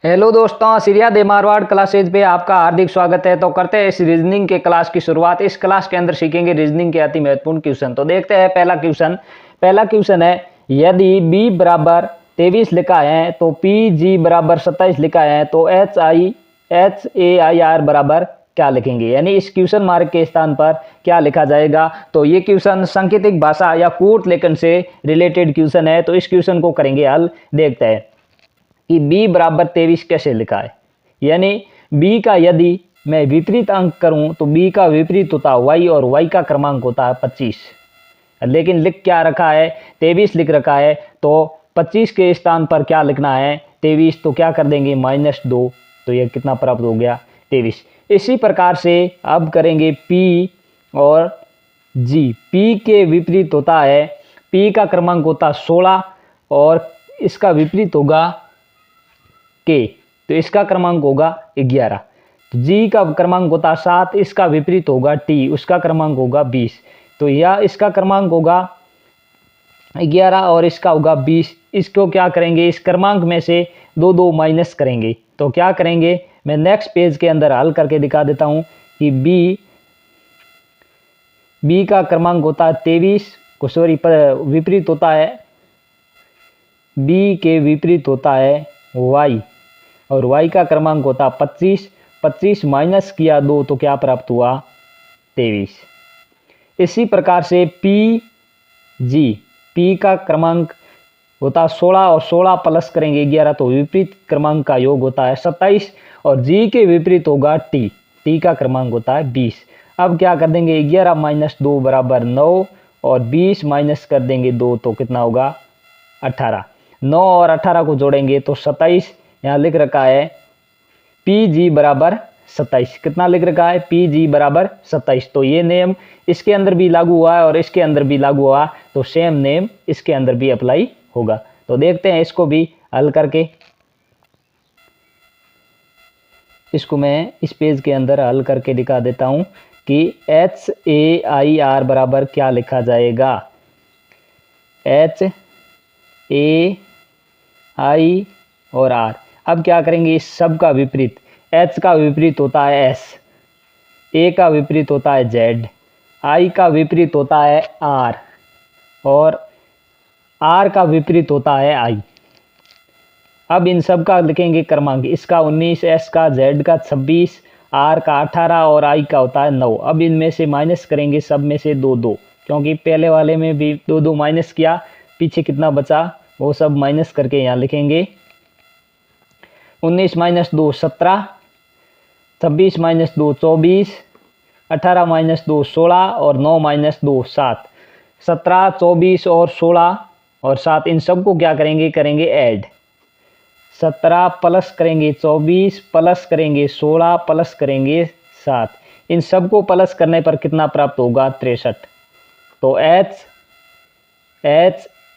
Hello दोस्तों, Syria दे Marwar classes पे आपका हार्दिक स्वागत है। तो करते हैं इस रीजनिंग के क्लास की शुरुआत। इस क्लास के अंदर सीखेंगे रीजनिंग के अति महत्वपूर्ण क्वेश्चन। तो देखते हैं पहला क्वेश्चन है, यदि b बराबर 23 लिखा है तो pg बराबर 27 लिखा है तो HAIR बराबर क्या लिखेंगे, यानी इस क्वेश्चन मार्क के स्थान पर क्या लिखा जाएगा। तो ये क्वेश्चन सांकेतिक भाषा या कूट लेखन से रिलेटेड क्वेश्चन है। तो इस क्वेश्चन को करेंगे हल। देखते हैं कि b बराबर 23 कैसे लिखा है, यानी b का यदि मैं विपरीत अंक करूं तो b का विपरीत होता है y और y का क्रमांक होता है 25। लेकिन लिख क्या रखा है, 23 लिख रखा है। तो 25 के स्थान पर क्या लिखना है, 23। तो क्या कर देंगे -2, तो यह कितना प्राप्त हो गया 23। इसी प्रकार से अब करेंगे p और g। p के विपरीत होता है, p का क्रमांक होता है 16 और इसका विपरीत होगा k, तो इसका क्रमांक होगा 11। तो g का क्रमांक होता है 7, इसका विपरीत होगा t, उसका क्रमांक होगा 20। तो यह इसका क्रमांक होगा 11 और इसका होगा 20। इसको क्या करेंगे, इस क्रमांक में से दो माइनस करेंगे। तो क्या करेंगे, मैं नेक्स्ट पेज के अंदर हल करके दिखा देता हूं कि b का क्रमांक होता है 23 को विपरीत होता है, b के विपरीत होता है y और y का क्रमांक होता 25। 25 माइनस किया 2 तो क्या प्राप्त हुआ 23। इसी प्रकार से p का क्रमांक होता 16 और 16 प्लस करेंगे 11 तो विपरीत क्रमांक का योग होता है 27 और g के विपरीत होगा t का क्रमांक होता है 20। अब क्या कर देंगे, 11 माइनस 2 बराबर 9 और 20 माइनस कर देंगे 2 तो कितना होगा 18। 9 और 18 को जोड़ेंगे तो 27। यहाँ लिख रखा है pg बराबर 27। कितना लिख रखा है, pg बराबर 27। तो ये नेम इसके अंदर भी लागू हुआ है और इसके अंदर भी लागू हुआ, तो सेम नेम इसके अंदर भी अप्लाई होगा। तो देखते हैं इसको भी हल करके। इसको मैं इस पेज के अंदर हल करके दिखा देता हूं कि HAIR बराबर क्या लिखा जाएगा। HAI और R। अब क्या करेंगे, इस सब का विपरीत। H का विपरीत होता है S, A का विपरीत होता है Z, I का विपरीत होता है R और R का विपरीत होता है I। अब इन सब का लिखेंगे क्रमांक, इसका 19, S का, Z का 26, R का 18 और I का होता है 9। अब इनमें से माइनस करेंगे सब में से 2, क्योंकि पहले वाले में भी 2 माइनस किया, पीछे कितना बचा वो सब माइनस करके यहाँ लिखेंगे। 19 माइनस 2 17, 26 माइनस 2 24, 18 माइनस 2 16 और 9 माइनस 2 7। 17, 24 और 16 और 7 इन सब को क्या करेंगे ऐड। 17 प्लस करेंगे 24 प्लस करेंगे 16 प्लस करेंगे 7। इन सब को प्लस करने पर कितना प्राप्त होगा 63। तो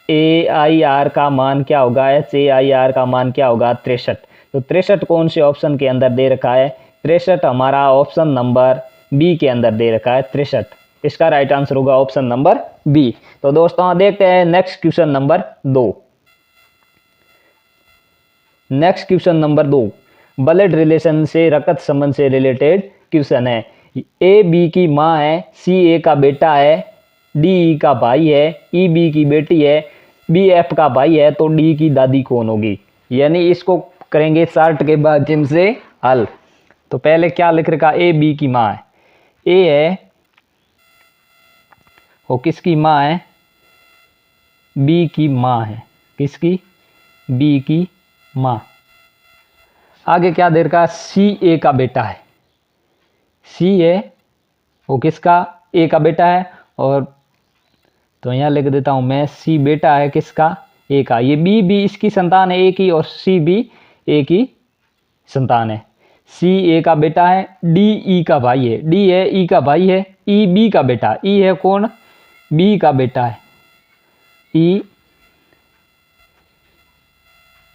HAIR का मान क्या होगा, HAIR का मान क्या होगा 63। तो 63 कौन से ऑप्शन के अंदर दे रखा है, 63 हमारा ऑप्शन नंबर बी के अंदर दे रखा है 63। इसका राइट आंसर होगा ऑप्शन नंबर बी। तो दोस्तों देखते हैं next question number 2। Next question number 2 blood relation से, रक्त संबंध से रिलेटेड क्वेश्चन है। ए बी की माँ है, सी ए का बेटा है, डी ई का भाई है, ई बी की बेटी है, बी एफ का भाई है, तो डी की दादी कौन होगी। यानी इसको करेंगे चार्ट के माध्यम से हल। तो पहले क्या लिख रखा, ए बी की माँ है, ए है वो किसकी माँ है, बी की माँ है, किसकी, बी की माँ। आगे क्या दे रखा, सी ए का बेटा है, सी है वो किसका, ए का बेटा है। और तो यहाँ लिख देता हूं मैं, सी बेटा है किसका, ए का। ये बी भी इसकी संतान है ए की और सी भी ए की संतान है। सी ए का बेटा है, डी ई का भाई है, डी है ई का भाई है, ई बी का बेटा, ई है कौन, बी का बेटा है,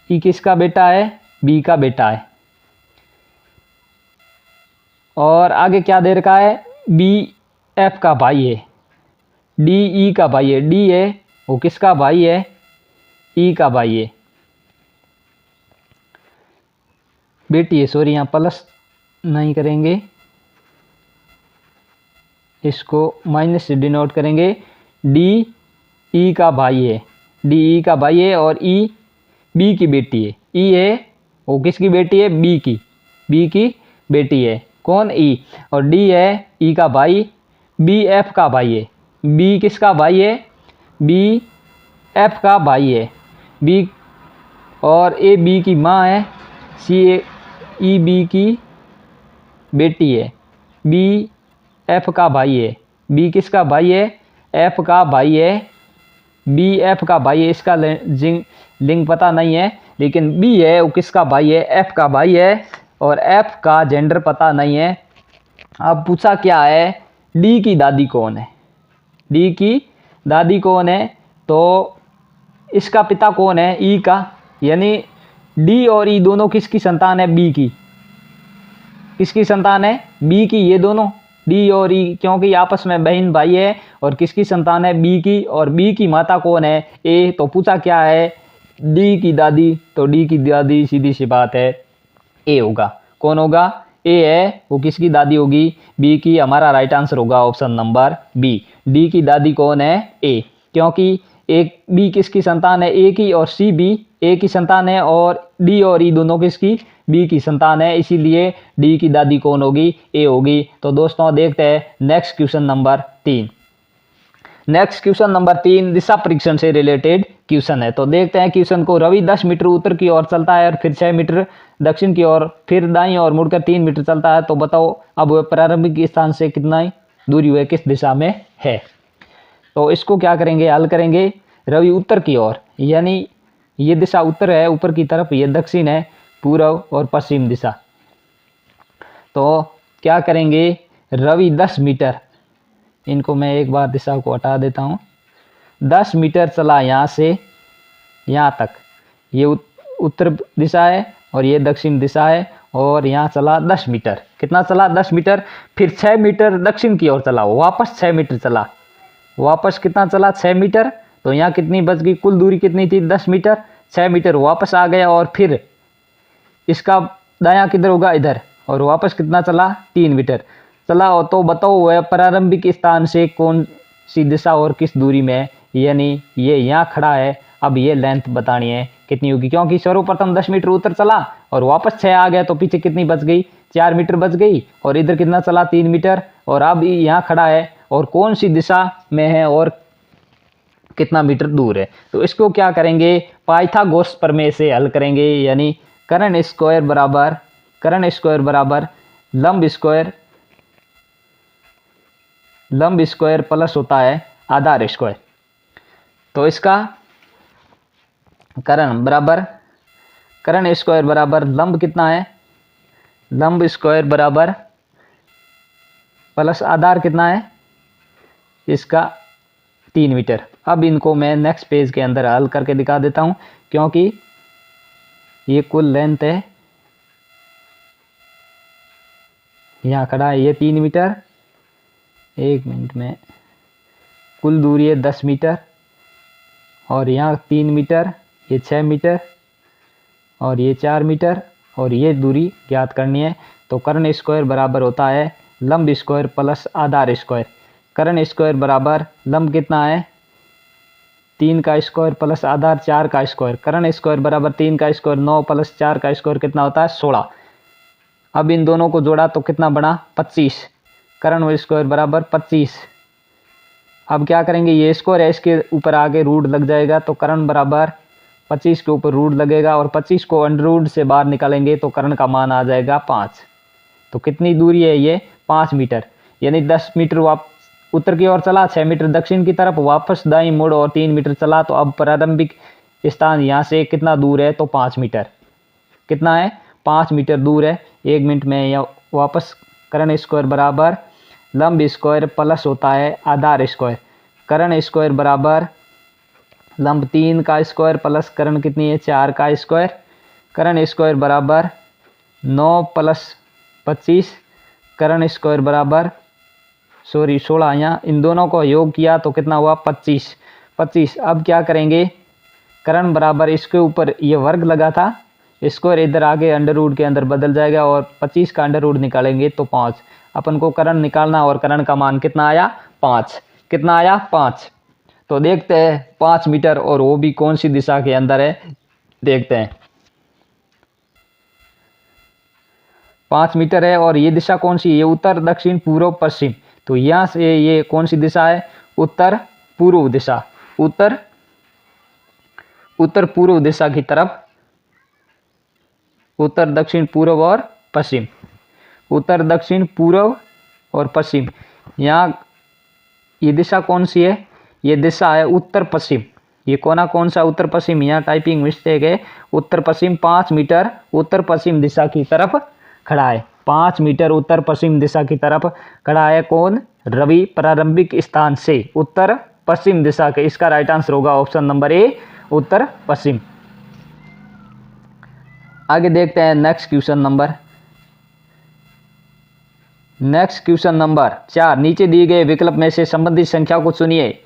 ई किसका बेटा है, बी का बेटा है। और आगे क्या दे रखा है, बी एफ का भाई है, डी ई का भाई है, डी है वो किसका भाई है, ई का भाई है। बेटी है, सॉरी यहाँ प्लस नहीं करेंगे, इसको माइनस से डिनोट करेंगे। डी ई का भाई है, डी ई का भाई है और ई बी की बेटी है। ई है वो किसकी बेटी है, बी की बेटी है। कौन, ई। और डी है ई का भाई, बी एफ का भाई है। बी किसका भाई है, बी एफ का भाई है। बी और ए बी की माँ है, सी ई बी की बेटी है। बी एफ का भाई है, बी किसका भाई है, एफ का भाई है, बी एफ का भाई है। इसका लिंक पता नहीं है, लेकिन बी है वो किसका भाई है, एफ का भाई है, और एफ का जेंडर पता नहीं है। अब पूछा क्या है, डी की दादी कौन है, डी की दादी कौन है, तो इसका पिता कौन है, ई का, यानी डी और ई दोनों किसकी संतान है, बी की। किसकी संतान है, बी की। ये दोनों डी और ई क्योंकि आपस में बहन भाई है, और किसकी संतान है, बी की। और बी की माता कौन है, ए। तो पूछा क्या है, डी की दादी, तो डी की दादी सीधी सी बात है ए होगा। कौन होगा, ए है वो किसकी दादी होगी, बी की। हमारा राइट आंसर होगा ऑप्शन नंबर बी। डी की दादी कौन है, ए, क्योंकि एक बी किसकी संतान है, ए की, और सी भी ए की संतान है, और डी और ई दोनों किसकी, बी की संतान है, इसीलिए डी की दादी कौन होगी, ए होगी। तो दोस्तों देखते हैं next question number 3। Next question number 3 दिशा परीक्षण से रिलेटेड क्वेश्चन है। तो देखते हैं क्वेश्चन को। रवि 10 मीटर उत्तर की ओर चलता है और फिर 6 मीटर दक्षिण की ओर, फिर दाईं ओर मुड़कर 3 मीटर चलता है। तो बताओ अब वह प्रारंभिक स्थान से कितना दूरी हुए, किस दिशा में है। तो इसको क्या करेंगे, हल करेंगे। रवि उत्तर की ओर, यानी ये दिशा उत्तर है ऊपर की तरफ, ये दक्षिण है पूर्व और पश्चिम दिशा। तो क्या करेंगे, रवि 10 मीटर, इनको मैं एक बार दिशा को हटा देता हूँ, 10 मीटर चला यहाँ से यहाँ तक। ये उत्तर दिशा है और ये दक्षिण दिशा है, और यहाँ चला 10 मीटर। कितना चला, 10 मीटर। फिर 6 मीटर दक्षिण की ओर चला, वापस 6 मीटर चला, वापस कितना चला, 6 मीटर। तो यहाँ कितनी बच गई, कुल दूरी कितनी थी, 10 मीटर। 6 मीटर वापस आ गया, और फिर इसका दायां किधर होगा, इधर, और वापस कितना चला, 3 मीटर चला। तो बताओ वह प्रारंभिक स्थान से कौन सी दिशा और किस दूरी में है, यानी ये यहाँ खड़ा है। अब ये लेंथ बतानी है कितनी होगी, क्योंकि सर्वप्रथम 10 मीटर उत्तर चला और वापस 6 आ गया, तो पीछे कितनी बच गई, 4 मीटर बच गई, और इधर कितना चला, 3 मीटर, और अब यहाँ खड़ा है, और कौन सी दिशा में है और कितना मीटर दूर है। तो इसको क्या करेंगे, पाइथागोरस प्रमेय से हल करेंगे, यानी कर्ण स्क्वायर बराबर लंब स्क्वायर प्लस होता है आधार स्क्वायर। तो इसका कर्ण स्क्वायर बराबर लंब कितना है, लंब स्क्वायर बराबर प्लस आधार कितना है, इसका 3 मीटर। अब इनको मैं नेक्स्ट पेज के अंदर हल करके दिखा देता हूं, क्योंकि ये कुल लेंथ है, यहाँ खड़ा है ये 3 मीटर, 1 मिनट में, कुल दूरी है 10 मीटर, और यहाँ 3 मीटर, ये 6 मीटर, और ये 4 मीटर, और ये दूरी ज्ञात करनी है। तो कर्ण स्क्वायर बराबर होता है लंब स्क्वायर प्लस आधार स्क्वायर। कर्ण स्क्वायर बराबर लंब कितना है, 3 का स्क्वायर प्लस आधार 4 का स्क्वायर। कर्ण स्क्वायर बराबर 3 का स्क्वायर 9 प्लस 4 का स्क्वायर कितना होता है, 16। अब इन दोनों को जोड़ा तो कितना बना, 25। कर्ण स्क्वायर बराबर 25। अब क्या करेंगे, ये स्क्वायर है, इसके ऊपर आगे रूट लग जाएगा, तो कर्ण बराबर 25 के ऊपर रूट लगेगा, और 25 को अंडर रूट से बाहर निकालेंगे तो कर्ण का मान आ जाएगा 5। तो कितनी दूरी है ये, 5 मीटर, यानी 10 मीटर उत्तर की ओर चला, 6 मीटर दक्षिण की तरफ, वापस दाईं मुड़ और 3 मीटर चला। तो अब प्रारंभिक स्थान यहाँ से कितना दूर है, तो 5 मीटर। कितना है, 5 मीटर दूर है। 1 मिनट में या वापस कर्ण स्क्वायर बराबर लंब स्क्वायर प्लस होता है आधार स्क्वायर। कर्ण स्क्वायर बराबर लंब 3 का स्क्वायर प्लस कर्ण कितनी है, 4 का स्क्वायर। कर्ण स्क्वायर बराबर 9 प्लस 25। कर्ण स्क्वायर बराबर 16, यहाँ इन दोनों को योग किया तो कितना हुआ, 25। अब क्या करेंगे, कर्ण बराबर इसके ऊपर ये वर्ग लगा था, स्क्वायर इधर आगे अंडर रूट के अंदर बदल जाएगा और 25 का अंडर रूट निकालेंगे तो 5। अपन को करण निकालना और करण का मान कितना आया 5। कितना आया 5। तो देखते हैं 5 मीटर और वो भी कौन सी दिशा के अंदर है, देखते हैं। 5 मीटर है और ये दिशा कौन सी, ये उत्तर दक्षिण पूर्व पश्चिम। तो यहाँ से ये कौन सी दिशा है, उत्तर पूर्व दिशा, उत्तर पूर्व दिशा की तरफ, उत्तर दक्षिण पूर्व और पश्चिम, उत्तर दक्षिण पूर्व और पश्चिम। यहाँ ये दिशा कौन सी है, ये दिशा है उत्तर पश्चिम। ये कोना कौन सा, उत्तर पश्चिम। यहाँ टाइपिंग मिस्टेक है, उत्तर पश्चिम 5 मीटर उत्तर पश्चिम दिशा की तरफ खड़ा है। 5 मीटर उत्तर पश्चिम दिशा की तरफ खड़ा है कौन, रवि। प्रारंभिक स्थान से उत्तर पश्चिम दिशा के, इसका राइट आंसर होगा ऑप्शन नंबर ए, उत्तर पश्चिम। आगे देखते हैं next question number. Next question number 4, नीचे दिए गए विकल्प में से संबंधित संख्या को चुनिए।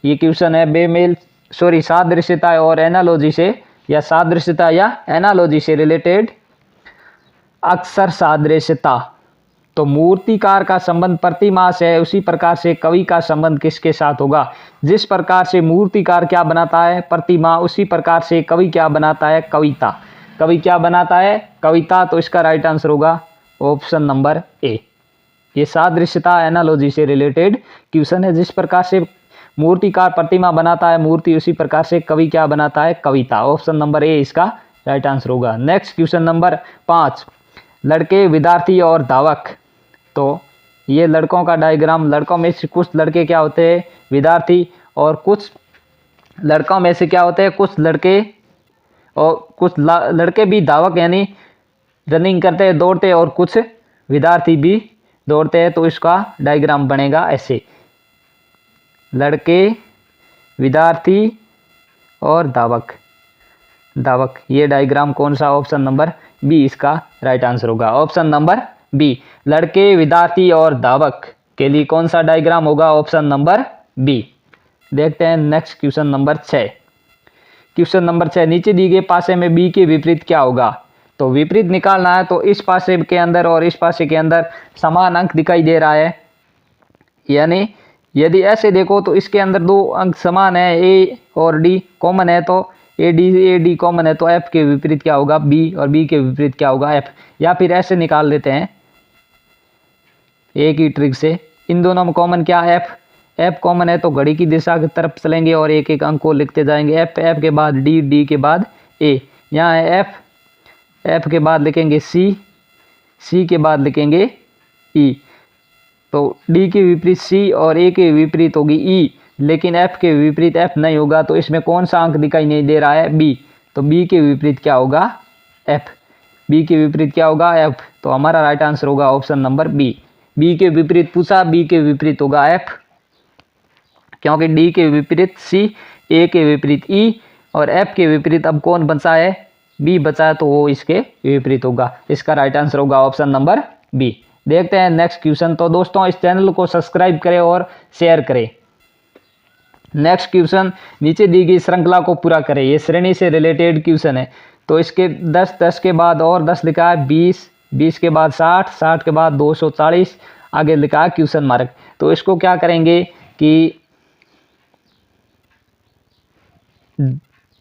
ये क्वेश्चन है सादृश्यता और एनालॉजी से, या सादृश्यता या एनालॉजी से रिलेटेड। अक्सर सादृश्यता, तो मूर्तिकार का संबंध प्रतिमा से है, उसी प्रकार से कवि का संबंध किसके साथ होगा। जिस प्रकार से मूर्तिकार क्या बनाता है, प्रतिमा, उसी प्रकार से कवि क्या बनाता है, कविता। कवि क्या बनाता है, कविता। तो इसका राइट आंसर होगा ऑप्शन नंबर ए। ये सादृश्यता एनालॉजी से रिलेटेड क्वेश्चन है। जिस प्रकार से मूर्तिकार प्रतिमा बनाता है, मूर्ति, उसी प्रकार से कवि क्या बनाता है, कविता। ऑप्शन नंबर ए इसका राइट आंसर होगा। नेक्स्ट क्वेश्चन नंबर 5, लड़के, विद्यार्थी और धावक। तो ये लड़कों का डायग्राम, लड़कों में से कुछ लड़के क्या होते हैं, विद्यार्थी, और कुछ लड़कों में से क्या होते हैं, कुछ लड़के, और कुछ लड़के भी धावक यानी रनिंग करते हैं, दौड़ते हैं, और कुछ विद्यार्थी भी दौड़ते हैं। तो इसका डायग्राम बनेगा ऐसे, लड़के, विद्यार्थी और धावक। ये डायग्राम कौन सा, ऑप्शन नंबर बी इसका राइट आंसर होगा। ऑप्शन नंबर बी, लड़के, विद्यार्थी और धावक के लिए कौन सा डायग्राम होगा, ऑप्शन नंबर बी। देखते हैं next question number 6। Question number 6, नीचे दिए गए पासे में बी के विपरीत क्या होगा। तो विपरीत निकालना है, तो इस पासे के अंदर और इस पासे के अंदर समान अंक दिखाई दे रहा है, यानी यदि ऐसे देखो तो इसके अंदर 2 अंक समान है, ए और डी कॉमन है, तो ए डी कॉमन है, तो एफ के विपरीत क्या होगा, बी, और बी के विपरीत क्या होगा, एफ। या फिर ऐसे निकाल लेते हैं एक ही ट्रिक से, इन दोनों में कॉमन क्या, एफ कॉमन है, तो घड़ी की दिशा की तरफ चलेंगे और एक एक अंक को लिखते जाएंगे। एफ के बाद डी के बाद ए। यहाँ है एफ के बाद लिखेंगे सी के बाद लिखेंगे ई। तो डी के विपरीत सी और ए के विपरीत होगी ई, लेकिन एफ के विपरीत एफ नहीं होगा। तो इसमें कौन सा अंक दिखाई नहीं दे रहा है, बी। तो बी के विपरीत क्या होगा, एफ। बी के विपरीत क्या होगा, एफ। तो हमारा राइट आंसर होगा ऑप्शन नंबर बी। बी के विपरीत पूछा, बी के विपरीत होगा एफ, क्योंकि डी के विपरीत सी, ए के विपरीत ई, और एफ के विपरीत अब कौन बचा है, बी बचा है, तो वो इसके विपरीत होगा। इसका राइट आंसर होगा ऑप्शन नंबर बी। देखते हैं नेक्स्ट क्वेश्चन। तो दोस्तों इस चैनल को सब्सक्राइब करें और शेयर करें। नेक्स्ट क्वेश्चन, नीचे दी गई श्रृंखला को पूरा करें। ये श्रेणी से रिलेटेड क्वेश्चन है। तो इसके 10 के बाद और 10 लिखा है, 20 के बाद 60 के बाद 240, आगे लिखा है क्वेश्चन मार्क। तो इसको क्या करेंगे कि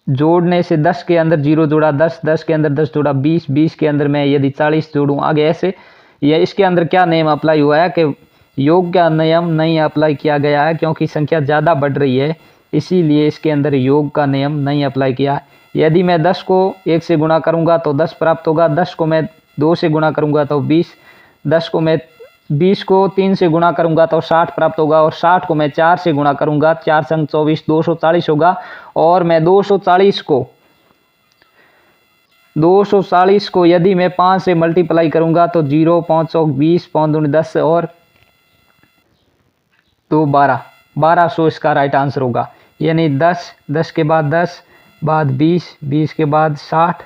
जोड़ने से 10 के अंदर 0 जोड़ा, 10 के अंदर 10 जोड़ा, 20 के अंदर मैं यदि 40 जोड़ूँ, आगे ऐसे। या इसके अंदर क्या नियम अप्लाई हुआ है कि योग का नियम नहीं अप्लाई किया गया है, क्योंकि संख्या ज़्यादा बढ़ रही है, इसीलिए इसके अंदर योग का नियम नहीं अप्लाई किया। यदि मैं 10 को 1 से गुणा करूंगा तो 10 प्राप्त होगा, 10 को मैं 2 से गुणा करूंगा तो 20, 10 को मैं 20 को 3 से गुणा करूंगा तो 60 प्राप्त होगा, और 60 को मैं 4 से गुणा करूंगा, 4 संग 24, 240 होगा। और मैं 240 को यदि मैं 5 से मल्टीप्लाई करूंगा तो 0, 5 20, 5 दूनी 10 और 2 1200 इसका राइट आंसर होगा। यानी 10 के बाद 10 बाद 20 के बाद 60,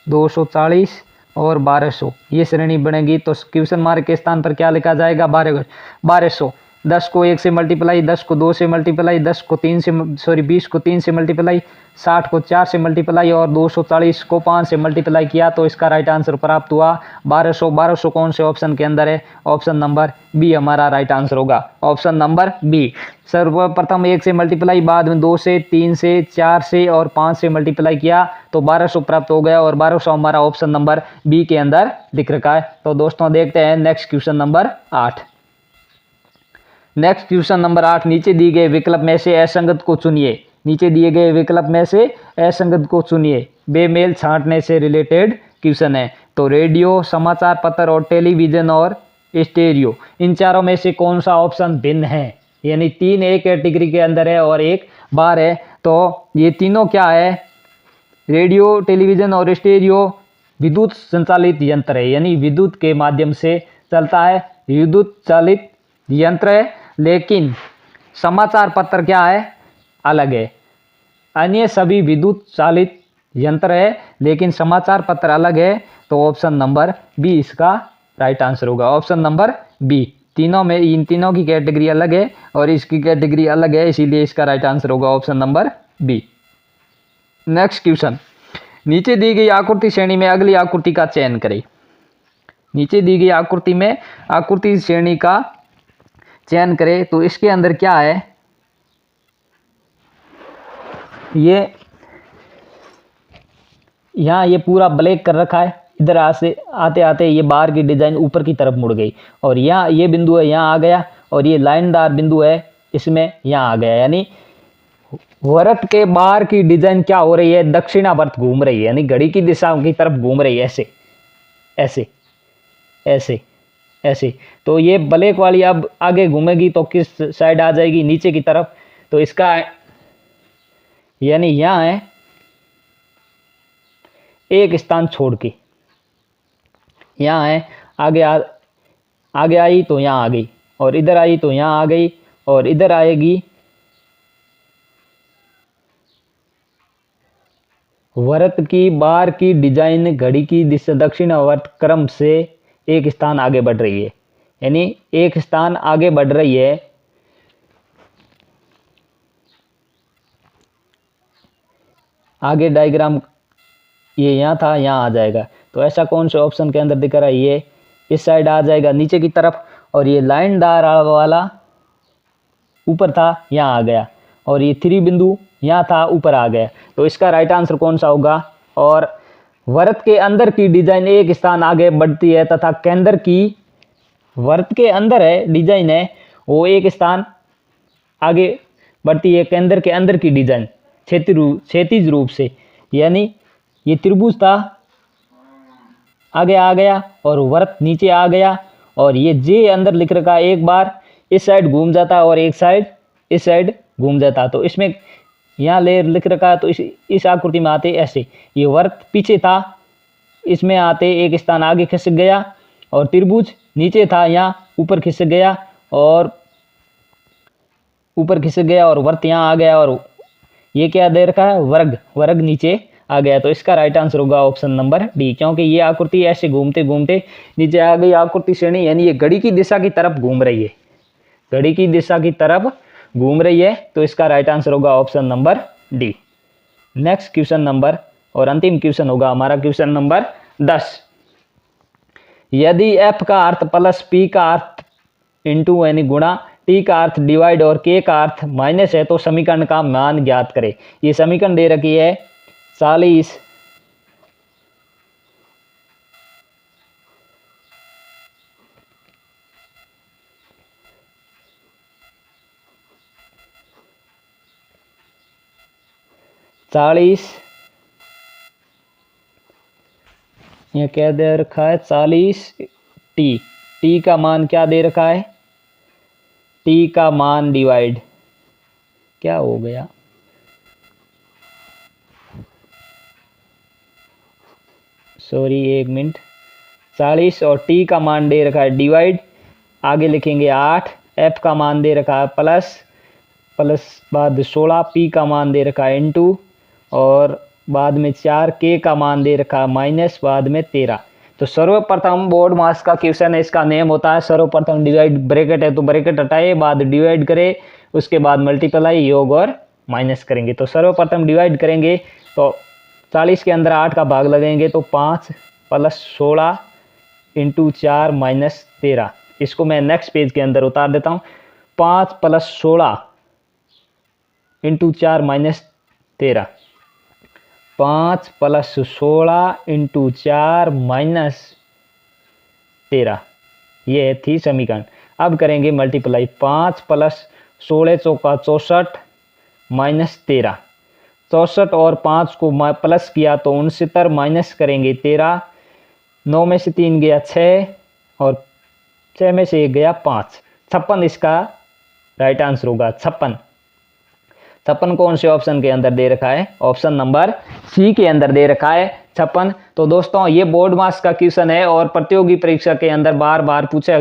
240 और 1200 ये श्रेणी बनेगी। तो क्वेश्चन मार्क के स्थान पर क्या लिखा जाएगा, 1200। 10 को 1 से मल्टीप्लाई, 10 को 2 से मल्टीप्लाई, 10 को 3 से 20 को 3 से मल्टीप्लाई, 60 को 4 से मल्टीप्लाई और 240 को 5 से मल्टीप्लाई किया तो इसका राइट आंसर प्राप्त हुआ 1200। 1200 कौन से ऑप्शन के अंदर है? ऑप्शन नंबर बी हमारा राइट आंसर होगा, ऑप्शन नंबर बी। सर्वप्रथम 1 से मल्टीप्लाई, बाद में 2 से, 3 से, 4 से और 5 से मल्टीप्लाई किया तो 1200 प्राप्त हो गया और 1200 हमारा ऑप्शन नंबर बी के अंदर दिख रखा है। तो दोस्तों देखते हैं next question number 8। Next question number 8, नीचे दिए गए विकल्प में से असंगत को चुनिए। नीचे दिए गए विकल्प में से असंगत को चुनिए। बेमेल छांटने से रिलेटेड क्वेश्चन है। तो रेडियो, समाचार पत्र और टेलीविजन और स्टेरियो, इन चारों में से कौन सा ऑप्शन भिन्न है? यानी 3 एक कैटेगरी के अंदर है और एक बाहर है। तो ये तीनों क्या है? रेडियो, टेलीविजन और स्टेरियो विद्युत संचालित यंत्र है, यानी विद्युत के माध्यम से चलता है, विद्युत चालित यंत्र है। लेकिन समाचार पत्र क्या है? अलग है। अन्य सभी विद्युत चालित यंत्र है लेकिन समाचार पत्र अलग है। तो ऑप्शन नंबर बी इसका राइट आंसर होगा, ऑप्शन नंबर बी। तीनों में, इन तीनों की कैटेगरी अलग है और इसकी कैटेगरी अलग है, इसीलिए इसका राइट आंसर होगा option number B. Next question, नीचे दी गई आकृति श्रेणी में अगली आकृति का चयन करें। नीचे दी गई आकृति में आकृति श्रेणी का चयन करें। तो इसके अंदर क्या है? ये यहाँ ये पूरा ब्लैक कर रखा है, इधर से आते आते ये बाहर की डिजाइन ऊपर की तरफ मुड़ गई और यहाँ ये बिंदु है, यहाँ आ गया और ये लाइनदार बिंदु है इसमें यहाँ आ गया। यानी वृत्त के बाहर की डिजाइन क्या हो रही है? दक्षिणावर्त घूम रही है, यानी घड़ी की दिशा की तरफ घूम रही है, ऐसे ऐसे ऐसे ऐसे। तो ये ब्लैक वाली अब आगे घूमेगी तो किस साइड आ जाएगी? नीचे की तरफ। तो इसका यानी यहाँ है एक स्थान छोड़ के, यहाँ है आगे आई तो यहाँ आ गई और इधर आई तो यहाँ आ गई और इधर आएगी। वृत्त की बाहर की डिजाइन घड़ी की दिशा दक्षिणावर्त क्रम से एक स्थान आगे बढ़ रही है, यानी एक स्थान आगे बढ़ रही है। आगे डायग्राम ये यहाँ था, यहाँ आ जाएगा। तो ऐसा कौन से ऑप्शन के अंदर दिख रहा है? ये इस साइड आ जाएगा नीचे की तरफ और ये लाइनदार वाला ऊपर था, यहाँ आ गया और ये 3 बिंदु यहाँ था, ऊपर आ गया। तो इसका राइट आंसर कौन सा होगा? और वृत्त के अंदर की डिजाइन एक स्थान आगे बढ़ती है तथा केंद्र की, वृत्त के अंदर है डिजाइन है वो एक स्थान आगे बढ़ती है, केंद्र के अंदर की डिजाइन क्षैतिज रूप से, यानी ये त्रिभुज था, आगे आ गया और वृत्त नीचे आ गया और ये जे अंदर लिख रखा है, एक बार इस साइड घूम जाता और एक साइड इस साइड घूम जाता। तो इसमें यहाँ लेयर लिख रखा है तो इस आकृति में आते ऐसे, ये वृत्त पीछे था, इसमें आते एक स्थान आगे खिसक गया और त्रिभुज नीचे था, यहाँ ऊपर खिसक गया और वृत्त यहाँ आ गया और ये क्या दे रखा है? वर्ग नीचे आ गया। तो इसका राइट आंसर होगा ऑप्शन नंबर डी, क्योंकि ये आकृति ऐसे घूमते घूमते नीचे आ गई आकृति श्रेणी, यानी ये घड़ी की दिशा की तरफ घूम रही है, घड़ी की दिशा की तरफ घूम रही है। तो इसका राइट आंसर होगा option number D. Next question number और अंतिम क्वेश्चन होगा हमारा क्वेश्चन नंबर 10। यदि f का अर्थ प्लस p का अर्थ इंटू यानी गुणा, t का अर्थ डिवाइड और k का अर्थ माइनस है तो समीकरण का मान ज्ञात करें। ये समीकरण दे रखी है 40 ये क्या दे रखा है? 40 टी का मान क्या दे रखा है? टी का मान डिवाइड, क्या हो गया? सॉरी एक मिनट, 40 और टी का मान दे रखा है डिवाइड, आगे लिखेंगे 8, एफ का मान दे रखा है प्लस बाद 16, पी का मान दे रखा है इंटू और बाद में 4, के का मान दे रखा है माइनस बाद में 13। तो सर्वप्रथम बोर्ड मास का क्वेश्चन है, इसका नेम होता है सर्वप्रथम डिवाइड, ब्रैकेट है तो ब्रैकेट हटाए, बाद डिवाइड करे, उसके बाद मल्टीप्लाई, योग और माइनस करेंगे। तो सर्वप्रथम डिवाइड करेंगे तो 40 के अंदर 8 का भाग लगेंगे तो 5 + 16 × 4 - 13। इसको मैं नेक्स्ट पेज के अंदर उतार देता हूँ। 5 + 16 × 4 - 13, 5 + 16 × 4 - 13, ये थी समीकरण। अब करेंगे मल्टीप्लाई, 5 + 16 चौका 64 - 13, 64 और 5 को प्लस किया तो 69 माइनस करेंगे 13, 9 में से 3 गया 6 और 6 में से 1 गया 5, 56 इसका राइट आंसर होगा। 56 कौन से ऑप्शन के अंदर दे रखा है? ऑप्शन नंबर सी के अंदर दे रखा है 56। तो दोस्तों ये बोर्ड मास का क्वेश्चन है और प्रतियोगी परीक्षा के अंदर बार बार पूछा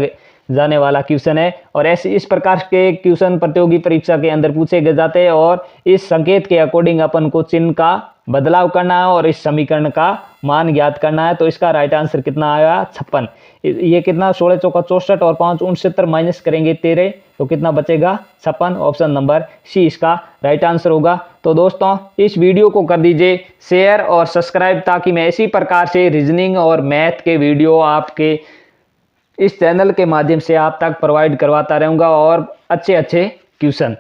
जाने वाला क्वेश्चन है, और ऐसे इस प्रकार के क्वेश्चन प्रतियोगी परीक्षा के अंदर पूछे गए जाते हैं, और इस संकेत के अकॉर्डिंग अपन को चिन्ह का बदलाव करना है और इस समीकरण का मान ज्ञात करना है। तो इसका राइट आंसर कितना आया? 56। ये कितना? 16 चौका 64 और 5 69 माइनस करेंगे 13, तो कितना बचेगा? 56। ऑप्शन नंबर सी इसका राइट आंसर होगा। तो दोस्तों इस वीडियो को कर दीजिए शेयर और सब्सक्राइब, ताकि मैं इसी प्रकार से रीजनिंग और मैथ के वीडियो आपके इस चैनल के माध्यम से आप तक प्रोवाइड करवाता रहूँगा, और अच्छे क्वेश्चन